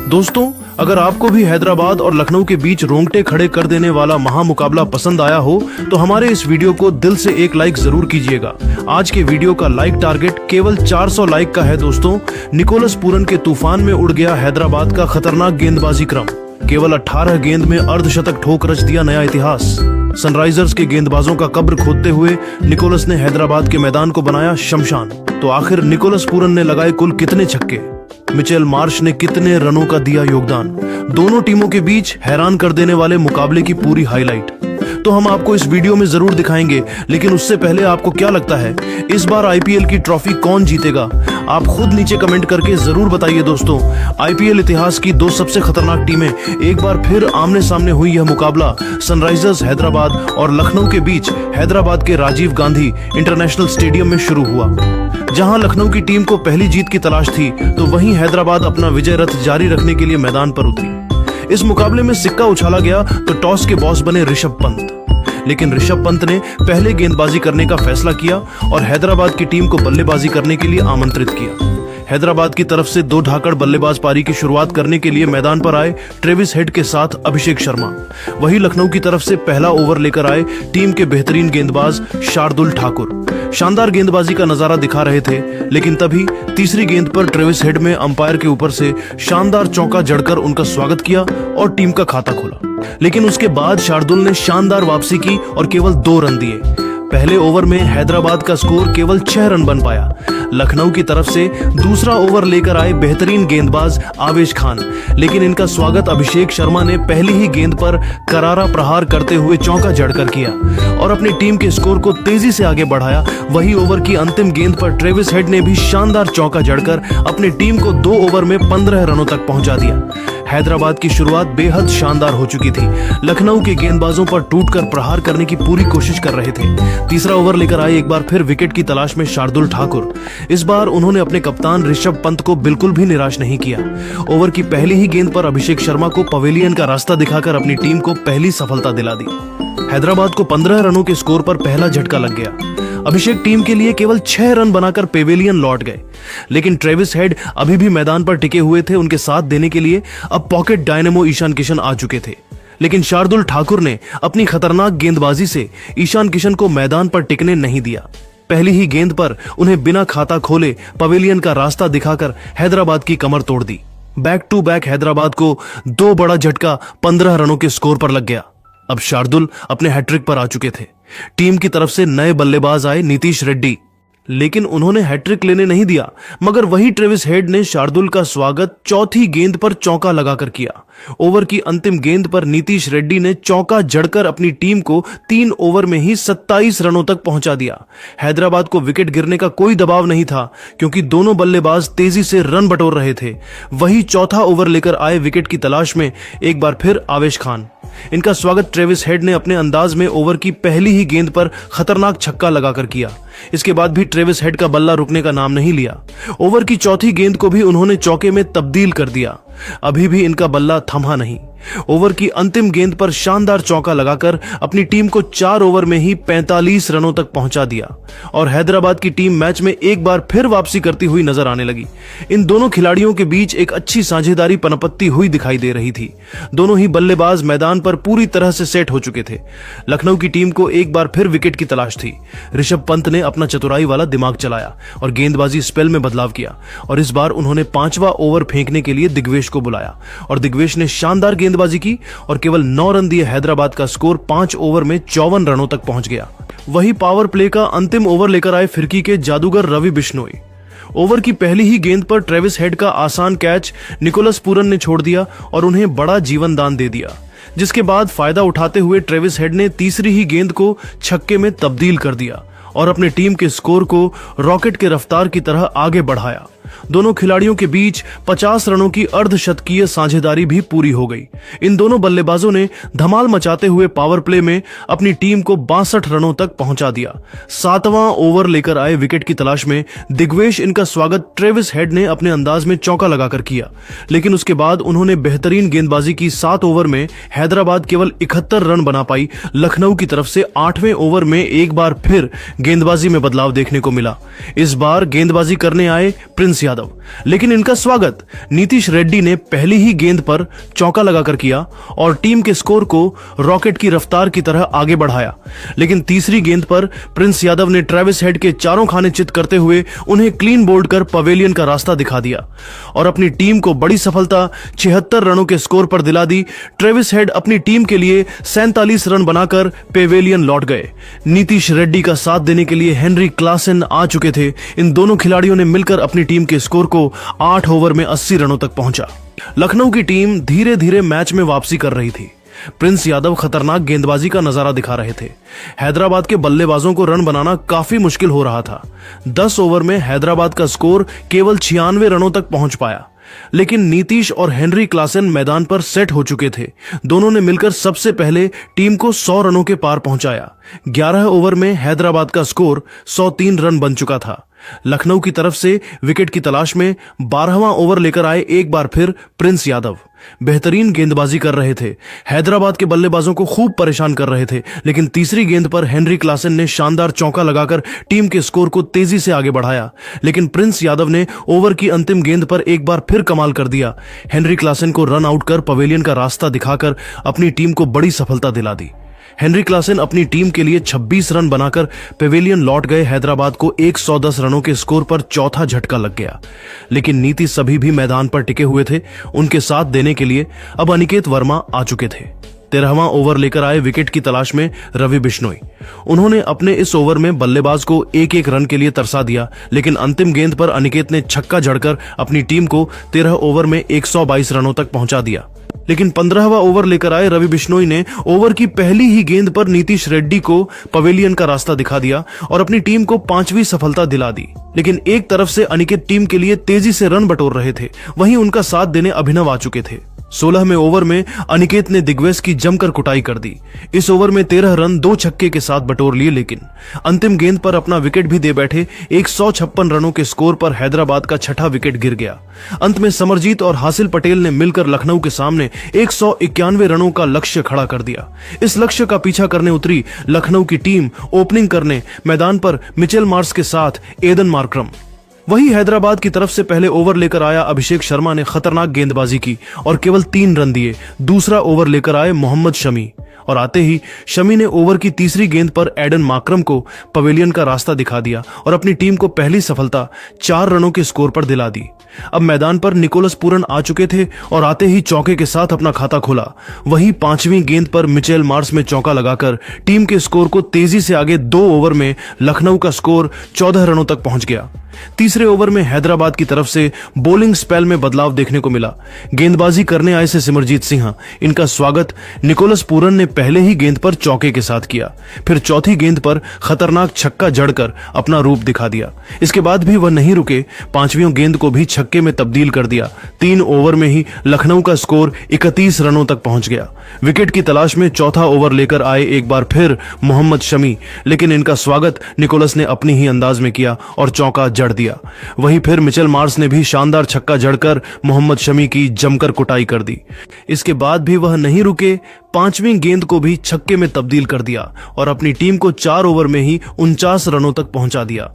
दोस्तों, अगर आपको भी हैदराबाद और लखनऊ के बीच रोंगटे खड़े कर देने वाला महामुकाबला पसंद आया हो तो हमारे इस वीडियो को दिल से एक लाइक जरूर कीजिएगा। आज के वीडियो का लाइक टारगेट केवल 400 लाइक का है। दोस्तों, निकोलस पूरन के तूफान में उड़ गया हैदराबाद का खतरनाक गेंदबाजी क्रम। केवल 18 गेंद में अर्धशतक ठोक रच दिया नया इतिहास। सनराइजर्स के गेंदबाजों का कब्र खोदते हुए निकोलस ने हैदराबाद के मैदान को बनाया शमशान। तो आखिर निकोलस पूरन ने लगाए कुल कितने छक्के, मिचेल मार्श ने कितने रनों का दिया योगदान, दोनों टीमों के बीच हैरान कर देने वाले मुकाबले की पूरी हाईलाइट तो हम आपको इस वीडियो में जरूर दिखाएंगे। लेकिन उससे पहले आपको क्या लगता है इस बार आईपीएल की ट्रॉफी कौन जीतेगा? आप खुद नीचे कमेंट करके जरूर बताइए। दोस्तों, आईपीएल इतिहास की दो सबसे खतरनाक टीमें एक बार फिर आमने सामने हुई। यह मुकाबला सनराइजर्स हैदराबाद और लखनऊ के बीच हैदराबाद के राजीव गांधी इंटरनेशनल स्टेडियम में शुरू हुआ। जहां लखनऊ की टीम को पहली जीत की तलाश थी तो वहीं हैदराबाद अपना विजय रथ जारी रखने के लिए मैदान पर उतरी। इस मुकाबले में सिक्का उछाला गया तो टॉस के बॉस बने ऋषभ पंत। लेकिन ऋषभ पंत ने पहले गेंदबाजी करने का फैसला किया और हैदराबाद की टीम को बल्लेबाजी करने के लिए आमंत्रित किया। हैदराबाद की तरफ से दो धाकड़ बल्लेबाज पारी की शुरुआत करने के लिए मैदान पर आए ट्रेविस हेड के साथ अभिषेक शर्मा। वहीं लखनऊ की तरफ से पहला ओवर लेकर आए टीम के बेहतरीन गेंदबाज शार्दुल ठाकुर। शानदार गेंदबाजी का नजारा दिखा रहे थे, लेकिन तभी तीसरी गेंद पर ट्रेविस हेड में अंपायर के ऊपर से शानदार चौका जड़कर उनका स्वागत किया और टीम का खाता खोला। लेकिन उसके बाद शार्दुल ने शानदार वापसी की और केवल 2 रन दिए। पहले ओवर में हैदराबाद का स्कोर केवल 6 रन बन पाया। लखनऊ की तरफ से दूसरा ओवर लेकर आए बेहतरीन गेंदबाज आवेश खान, लेकिन इनका स्वागत अभिषेक शर्मा ने पहली ही गेंद पर करारा प्रहार करते हुए चौका जड़कर किया और अपनी टीम के स्कोर को तेजी से आगे बढ़ाया। वही ओवर की अंतिम गेंद पर ट्रेविस हेड ने भी शानदार चौका जड़कर अपनी टीम को 2 ओवर में 15 रनों तक पहुंचा दिया। हैदराबाद की शुरुआत बेहद शानदार हो चुकी थी। लखनऊ के गेंदबाजों पर टूटकर प्रहार करने की पूरी कोशिश कर रहे थे। तीसरा ओवर लेकर आए एक बार फिर विकेट की तलाश में शार्दुल ठाकुर। इस बार उन्होंने अपने कप्तान ऋषभ पंत को बिल्कुल भी निराश नहीं किया। ओवर की पहली ही गेंद पर अभिषेक शर्मा को पवेलियन का रास्ता दिखाकर अपनी टीम को पहली सफलता दिला दी। हैदराबाद को 15 रनों के स्कोर पर पहला झटका लग गया। अभिषेक टीम के लिए केवल 6 रन बनाकर पेवेलियन लौट गए। लेकिन ट्रेविस हेड अभी भी मैदान पर टिके हुए थे। उनके साथ देने के लिए अब पॉकेट डायनेमो ईशान किशन आ चुके थे। लेकिन शार्दुल ठाकुर ने अपनी खतरनाक गेंदबाजी से ईशान किशन को मैदान पर टिकने नहीं दिया। पहली ही गेंद पर उन्हें बिना खाता खोले पवेलियन का रास्ता दिखाकर हैदराबाद की कमर तोड़ दी। बैक टू बैक हैदराबाद को 2 बड़ा झटका 15 रनों के स्कोर पर लग गया। अब शार्दुल अपने हैट्रिक पर आ चुके थे। टीम की तरफ से नए बल्लेबाज आए नीतीश रेड्डी, लेकिन उन्होंने हैट्रिक लेने नहीं दिया। मगर वही ट्रेविस हेड ने शार्दुल का स्वागत चौथी गेंद पर चौका लगाकर किया। ओवर की अंतिम गेंद पर नीतीश रेड्डी ने चौका जड़कर अपनी टीम को 3 ओवर में ही 27 रनों तक पहुंचा दिया। हैदराबाद को विकेट गिरने का कोई दबाव नहीं था क्योंकि दोनों बल्लेबाज तेजी से रन बटोर रहे थे। वही चौथा ओवर लेकर आए विकेट की तलाश में एक बार फिर आवेश खान। इनका स्वागत ट्रेविस हेड ने अपने अंदाज में ओवर की पहली ही गेंद पर खतरनाक छक्का लगाकर किया। इसके बाद भी ट्रेविस हेड का बल्ला रुकने का नाम नहीं लिया। ओवर की चौथी गेंद को भी उन्होंने चौके में तब्दील कर दिया। अभी भी इनका बल्ला थमा नहीं। ओवर की अंतिम गेंद पर शानदार चौका लगाकर अपनी टीम को 4 ओवर में ही 45 रनों तक पहुंचा दिया और हैदराबाद की टीम मैच में एक बार फिर वापसी करती हुई नजर आने लगी। इन दोनों खिलाड़ियों के बीच एक अच्छी साझेदारी पनपत्ती हुई दिखाई दे रही थी। दोनों ही बल्लेबाज मैदान पर पूरी तरह से सेट हो चुके थे। लखनऊ की टीम को एक बार फिर विकेट की तलाश थी। ऋषभ पंत ने अपना चतुराई वाला दिमाग चलाया और गेंदबाजी स्पेल में बदलाव किया और इस बार उन्होंने 5वां ओवर फेंकने के लिए दिग्वेश को बुलाया और दिग्वेश ने शानदार गेंदबाजी की और केवल 9 रन दिए। हैदराबाद का स्कोर 5 ओवर में 54 रनों तक पहुंच गया। वही पावर प्ले का अंतिम ओवर लेकर आए फिरकी के जादूगर रवि बिश्नोई। ओवर की पहली ही गेंद पर ट्रेविस हेड का आसान कैच निकोलस पूरन ने छोड़ दिया और उन्हें बड़ा जीवन दान दे दिया, जिसके बाद फायदा उठाते हुए ट्रेविस हेड ने तीसरी ही गेंद को छक्के में तब्दील कर दिया और अपनी टीम के स्कोर को रॉकेट के रफ्तार की तरह आगे बढ़ाया। दोनों खिलाड़ियों के बीच 50 रनों की अर्धशतकीय साझेदारी भी पूरी हो गई। इन दोनों बल्लेबाजों ने धमाल मचाते हुए पावर प्ले में अपनी टीम को 62 रनों तक पहुंचा दिया। 7वां ओवर लेकर आए विकेट की तलाश में दिग्वेश इनका स्वागत ट्रेविस हेड ने अपने अंदाज में चौका लगाकर किया, लेकिन उसके बाद उन्होंने बेहतरीन गेंदबाजी की। 7 ओवर में हैदराबाद केवल 71 रन बना पाई। लखनऊ की तरफ से 8वें ओवर में एक बार फिर गेंदबाजी में बदलाव देखने को मिला। इस बार गेंदबाजी करने आए प्रिंस यादव। यादव। लेकिन इनका स्वागत नीतीश रेड्डी ने पहली ही गेंद पर चौका लगाकर किया और टीम के स्कोर को रॉकेट की रफ्तार की तरह आगे बढ़ाया। लेकिन तीसरी गेंद पर प्रिंस यादव ने ट्रेविस हेड के चारों खाने चित करते हुए उन्हें क्लीन बोल्ड कर पवेलियन का रास्ता दिखा दिया और अपनी टीम को बड़ी सफलता 76 रनों के स्कोर पर दिला दी। ट्रेविस हेड अपनी टीम के लिए 47 रन बनाकर पेवेलियन लौट गए। नीतीश रेड्डी का साथ देने के लिए हेनरी क्लासन आ चुके थे। इन दोनों खिलाड़ियों ने मिलकर अपनी टीम के स्कोर को 8 ओवर में 80 रनों तक पहुंचा। लखनऊ की टीम धीरे धीरे मैच में वापसी कर रही थी। प्रिंस यादव खतरनाक गेंदबाजी का नजारा दिखा रहे थे। हैदराबाद के बल्लेबाजों को रन बनाना काफी मुश्किल हो रहा था। 10 ओवर में हैदराबाद का स्कोर केवल 96 रनों तक पहुंच पाया। लेकिन नीतीश और हेनरी क्लासन मैदान पर सेट हो चुके थे। दोनों ने मिलकर सबसे पहले टीम को 100 रनों के पार पहुंचाया। 11 ओवर में हैदराबाद का स्कोर 103 रन बन चुका था। लखनऊ की तरफ से विकेट की तलाश में 12वां ओवर लेकर आए एक बार फिर प्रिंस यादव। बेहतरीन गेंदबाजी कर रहे थे। हैदराबाद के बल्लेबाजों को खूब परेशान कर रहे थे। लेकिन तीसरी गेंद पर हेनरी क्लासन ने शानदार चौका लगाकर टीम के स्कोर को तेजी से आगे बढ़ाया। लेकिन प्रिंस यादव ने ओवर की अंतिम गेंद पर एक बार फिर कमाल कर दिया। हेनरी क्लासन को रन आउट कर पवेलियन का रास्ता दिखाकर अपनी टीम को बड़ी सफलता दिला दी। हेनरी क्लासन अपनी टीम के लिए 26 रन बनाकर पेवेलियन लौट गए। हैदराबाद को 110 रनों के स्कोर पर चौथा झटका लग गया। लेकिन नीतीश सभी भी मैदान पर टिके हुए थे। उनके साथ देने के लिए अब अनिकेत वर्मा आ चुके थे। 13वां ओवर लेकर आए विकेट की तलाश में रवि बिश्नोई। उन्होंने अपने इस ओवर में बल्लेबाज को एक रन के लिए तरसा दिया। लेकिन अंतिम गेंद पर अनिकेत ने छक्का जड़कर अपनी टीम को 13 ओवर में 122 रनों तक पहुंचा दिया। लेकिन 15वां ओवर लेकर आए रवि बिश्नोई ने ओवर की पहली ही गेंद पर नीतीश रेड्डी को पवेलियन का रास्ता दिखा दिया और अपनी टीम को 5वीं सफलता दिला दी। लेकिन एक तरफ से अनिकेत टीम के लिए तेजी से रन बटोर रहे थे, वहीं उनका साथ देने अभिनव आ चुके थे। 16वें ओवर में अनिकेत ने दिग्वेश की जमकर कुटाई कर दी। इस ओवर में 13 रन 2 छक्के के साथ बटोर लिए। लेकिन अंतिम गेंद पर अपना विकेट भी दे बैठे 156 रनों के स्कोर पर हैदराबाद का छठा विकेट गिर गया। अंत में समरजीत और हासिल पटेल ने मिलकर लखनऊ के सामने 191 रनों का लक्ष्य खड़ा कर दिया। इस लक्ष्य का पीछा करने उतरी लखनऊ की टीम। ओपनिंग करने मैदान पर मिचेल मार्श के साथ एडन मार्करम। वही हैदराबाद की तरफ से पहले ओवर लेकर आया अभिषेक शर्मा ने खतरनाक गेंदबाजी की और केवल 3 रन दिए। दूसरा ओवर लेकर आए मोहम्मद शमी और आते ही शमी ने ओवर की तीसरी गेंद पर एडन मार्करम को पवेलियन का रास्ता दिखा दिया और अपनी टीम को पहली सफलता 4 रनों के स्कोर पर दिला दी। अब मैदान पर निकोलस पूरन आ चुके थे और आते ही चौके के साथ अपना खाता खोला। वहीं 5वीं गेंद पर मिचेल मार्श में चौका लगाकर टीम के स्कोर को तेजी से आगे 2 ओवर में लखनऊ का स्कोर 14 रनों तक पहुंच गया। तीसरे ओवर में हैदराबाद की तरफ से बॉलिंग स्पेल में बदलाव देखने को मिला। गेंदबाजी करने आए से सिमरजीत सिंह। इनका स्वागत निकोलस पूरन ने पहले ही गेंद पर चौके के साथ किया। फिर चौथी गेंद पर खतरनाक छक्का जड़कर अपना रूप दिखा दिया। इसके बाद भी वह नहीं रुके, 5वीं गेंद को भी छक्के में तब्दील कर दिया। 3 ओवर में ही लखनऊ का स्कोर 31 रनों तक पहुंच गया। विकेट की तलाश में चौथा ओवर लेकर आए एक बार फिर मोहम्मद शमी। लेकिन इनका स्वागत निकोलस ने अपनी ही अंदाज में किया और चौका जड़ दिया। वहीं फिर मिचेल मार्श ने भी शानदार छक्का जड़कर मोहम्मद शमी की जमकर कुटाई कर दी। इसके बाद भी वह नहीं रुके, 5वीं गेंद को भी छक्के में तब्दील कर दिया और अपनी टीम को 4 ओवर में ही 49 रनों तक पहुंचा दिया।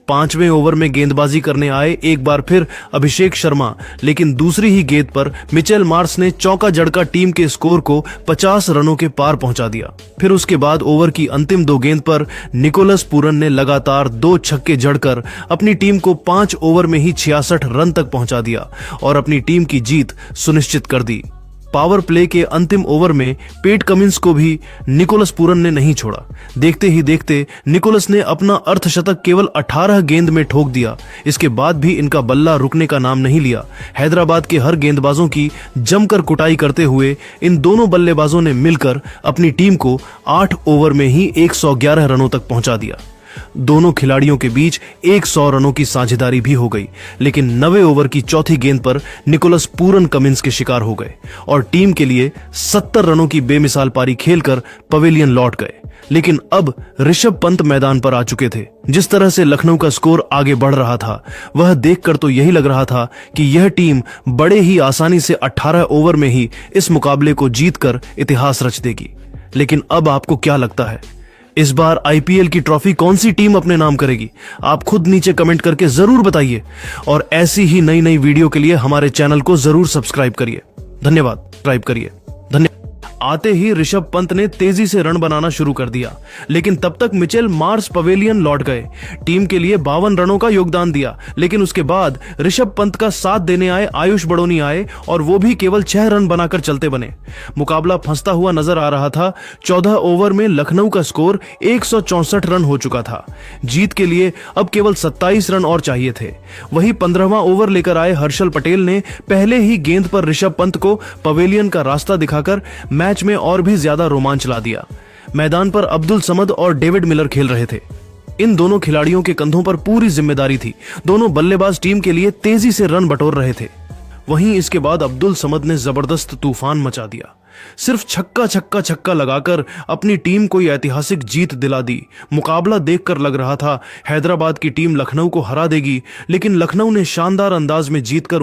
5वें ओवर में गेंदबाजी करने आए एक बार फिर अभिषेक शर्मा। लेकिन दूसरी ही गेंद पर मिचेल मार्श ने चौका जड़का टीम के स्कोर को 50 रनों के पार पहुंचा दिया। फिर उसके बाद ओवर की अंतिम 2 गेंद पर निकोलस पूरन ने लगातार 2 छक्के जड़कर अपनी टीम को 5 ओवर में ही 66 रन तक पहुंचा दिया और अपनी टीम की जीत सुनिश्चित कर दी। पावर प्ले के अंतिम ओवर में पेट कमिंस को भी निकोलस पूरन ने नहीं छोड़ा। देखते ही देखते निकोलस ने अपना अर्धशतक केवल 18 गेंद में ठोक दिया। इसके बाद भी इनका बल्ला रुकने का नाम नहीं लिया। हैदराबाद के हर गेंदबाजों की जमकर कुटाई करते हुए इन दोनों बल्लेबाजों ने मिलकर अपनी टीम को 8 ओवर में ही 111 रनों तक पहुंचा दिया। दोनों खिलाड़ियों के बीच 100 रनों की साझेदारी भी हो गई। लेकिन 90 ओवर की चौथी गेंद पर निकोलस पूरन कमिंस के शिकार हो गए और टीम के लिए 70 रनों की बेमिसाल पारी खेलकर पवेलियन लौट गए। लेकिन अब ऋषभ पंत मैदान पर आ चुके थे। जिस तरह से लखनऊ का स्कोर आगे बढ़ रहा था, वह देखकर तो यही लग रहा था कि यह टीम बड़े ही आसानी से 18 ओवर में ही इस मुकाबले को जीतकर इतिहास रच देगी। लेकिन अब आपको क्या लगता है, इस बार आईपीएल की ट्रॉफी कौन सी टीम अपने नाम करेगी? आप खुद नीचे कमेंट करके जरूर बताइए और ऐसी ही नई नई वीडियो के लिए हमारे चैनल को जरूर सब्सक्राइब करिए। धन्यवाद। सब्सक्राइब करिए। आते ही ऋषभ पंत ने तेजी से रन बनाना शुरू कर दिया, लेकिन तब तक मिचेल मार्स पवेलियन लौट गए। टीम के लिए 52 रनों का योगदान दिया, लेकिन उसके बाद ऋषभ पंत का साथ देने आए आयुष बड़ोनी आए और वो भी केवल 6 रन बनाकर चलते बने। मुकाबला फंसता हुआ नजर आ रहा था। 14 ओवर में लखनऊ का स्कोर 164 रन हो चुका था। जीत के लिए अब केवल 27 रन और चाहिए थे। वही 15वां ओवर लेकर आए हर्षल पटेल ने पहले ही गेंद पर ऋषभ पंत को पवेलियन का रास्ता दिखाकर मैच में और भी ज्यादा रोमांच ला दिया। मैदान पर अब्दुल समद और डेविड मिलर खेल रहे थे। इन दोनों खिलाड़ियों के कंधों पर पूरी जिम्मेदारी थी। दोनों बल्लेबाज टीम के लिए तेजी से रन बटोर रहे थे। वहीं इसके बाद अब्दुल समद ने जबरदस्त तूफान मचा दिया। सिर्फ छक्का लगाकर अपनी टीम को ऐतिहासिक जीत दिला दी। मुकाबला देखकर लग रहा था हैदराबाद की टीम लखनऊ को हरा देगी, लेकिन लखनऊ ने शानदार अंदाज में जीतकर